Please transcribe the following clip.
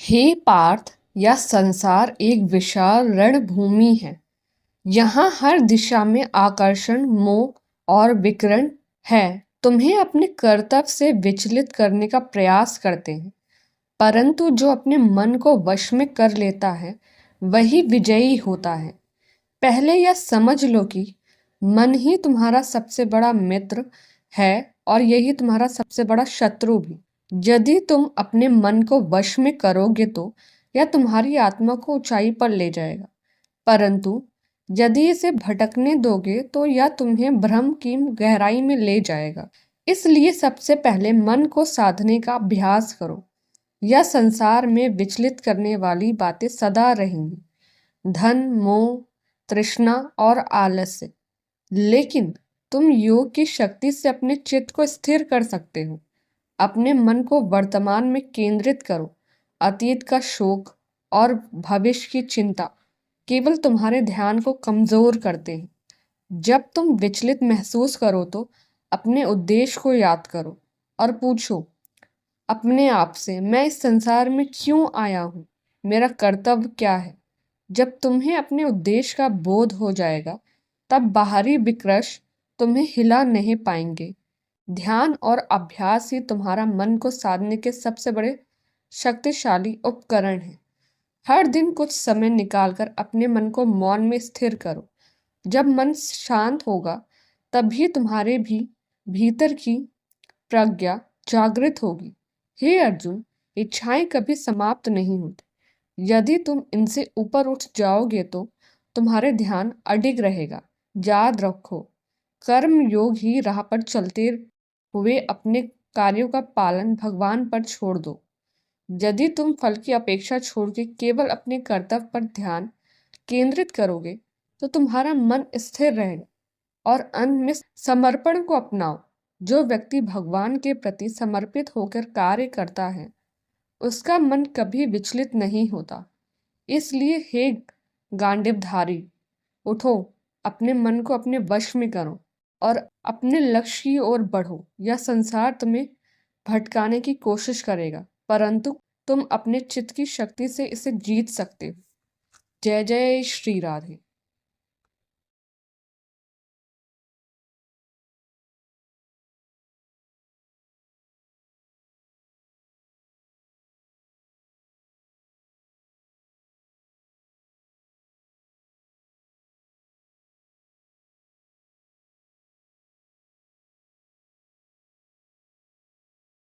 हे पार्थ, यह संसार एक विशाल रणभूमि है। यहाँ हर दिशा में आकर्षण, मोह और विकिरण है। तुम्हें अपने कर्तव्य से विचलित करने का प्रयास करते हैं, परंतु जो अपने मन को वश में कर लेता है वही विजयी होता है। पहले यह समझ लो कि मन ही तुम्हारा सबसे बड़ा मित्र है और यही तुम्हारा सबसे बड़ा शत्रु भी। यदि तुम अपने मन को वश में करोगे तो यह तुम्हारी आत्मा को ऊंचाई पर ले जाएगा, परंतु यदि इसे भटकने दोगे तो यह तुम्हें भ्रम की गहराई में ले जाएगा। इसलिए सबसे पहले मन को साधने का अभ्यास करो। यह संसार में विचलित करने वाली बातें सदा रहेंगी, धन, मोह, तृष्णा और आलस्य। लेकिन तुम योग की शक्ति से अपने चित्त को स्थिर कर सकते हो। अपने मन को वर्तमान में केंद्रित करो। अतीत का शोक और भविष्य की चिंता केवल तुम्हारे ध्यान को कमजोर करते हैं। जब तुम विचलित महसूस करो तो अपने उद्देश्य को याद करो और पूछो अपने आप से, मैं इस संसार में क्यों आया हूँ, मेरा कर्तव्य क्या है। जब तुम्हें अपने उद्देश्य का बोध हो जाएगा तब बाहरी विकृष तुम्हें हिला नहीं पाएंगे। ध्यान और अभ्यास ही तुम्हारा मन को साधने के सबसे बड़े शक्तिशाली उपकरण हैं। हर दिन कुछ समय निकालकर अपने मन को मौन में स्थिर करो। जब मन शांत होगा तभी तुम्हारे भी भीतर की प्रज्ञा जागृत होगी। हे अर्जुन, इच्छाएं कभी समाप्त नहीं होती। यदि तुम इनसे ऊपर उठ जाओगे तो तुम्हारे ध्यान अडिग रहेगा। याद रखो, कर्म योग ही राह पर चलते हुए अपने कार्यों का पालन भगवान पर छोड़ दो। यदि तुम फल की अपेक्षा छोड़ के केवल अपने कर्तव्य पर ध्यान केंद्रित करोगे तो तुम्हारा मन स्थिर रहेगा और अंत में समर्पण को अपनाओ। जो व्यक्ति भगवान के प्रति समर्पित होकर कार्य करता है उसका मन कभी विचलित नहीं होता। इसलिए हे गांडीवधारी, उठो, अपने मन को अपने वश में करो और अपने लक्ष्य की ओर बढ़ो। यह संसार तुम्हें भटकाने की कोशिश करेगा, परंतु तुम अपने चित्त की शक्ति से इसे जीत सकते हो। जय जय श्री राधे।